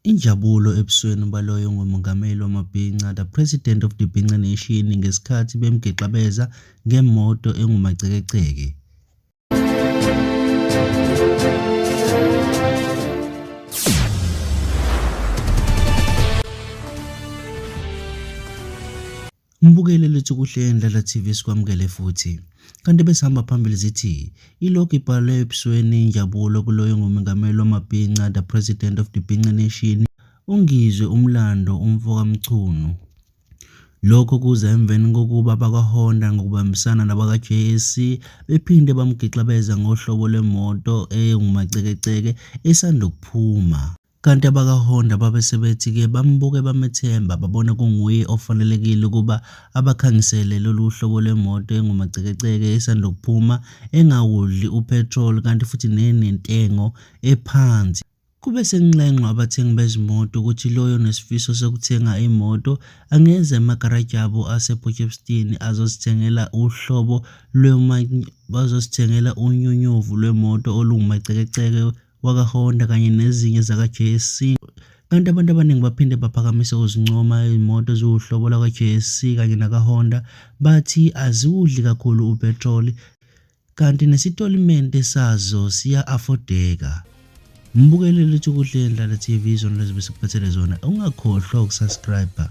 Injabulo ebusweni baloyo ngumongameli wamabhinca, the president of the Bhinca Nation, ngesikhathi bemgixabeza ngemoto engumacekeceke. Mbukele lethu kuhle Ndlela TV sikwamukele futhi. Kanti besihamba phambili zithi ilokhu ibhalwe ebusweni injabulo kuloyo ngumongameli wamabhinca, the president of the Bhinca Nation, uNgizwe umlando umfoka Mchunu. Lokho kuza emveni kokuba bakwaHonda ngokubambisana nabaka-JSC bephinde bamgixabeza ngohlobo lwemoto engumacekeceke esandokuphuma. Kanti abaka-Honda babesebethi-ke bambuke bamethemba babona kunguye ofanelekile ukuba abakhangisele lolu hlobo lwemoto engumacekeceke esandokuphuma engawudli upetrol kanti futhi nentengo ephansi. Kube senxenxwa abathengi bezimoto ukuthi loyo nesifiso sokuthenga imoto angeze emagaraji abo asePotchefstroom azosithengela uhlobo bazosithengela unyunyuvu lwemoto olungumacekeceke wakaHonda kanye nezinye zaka-JSC. Kanti abantu abaningi baphinde baphakamisa ukuzincoma imoto eziwuhlobo laka-JSC kanye naka-Honda bathi aziwudli kakhulu upetrol kanti nesitolimende sazo siya-affordeka. Mbukele lethu kuhle Ndlela TV izona lezi besikuphathele zona, ungakhohlwa ukusubscribe.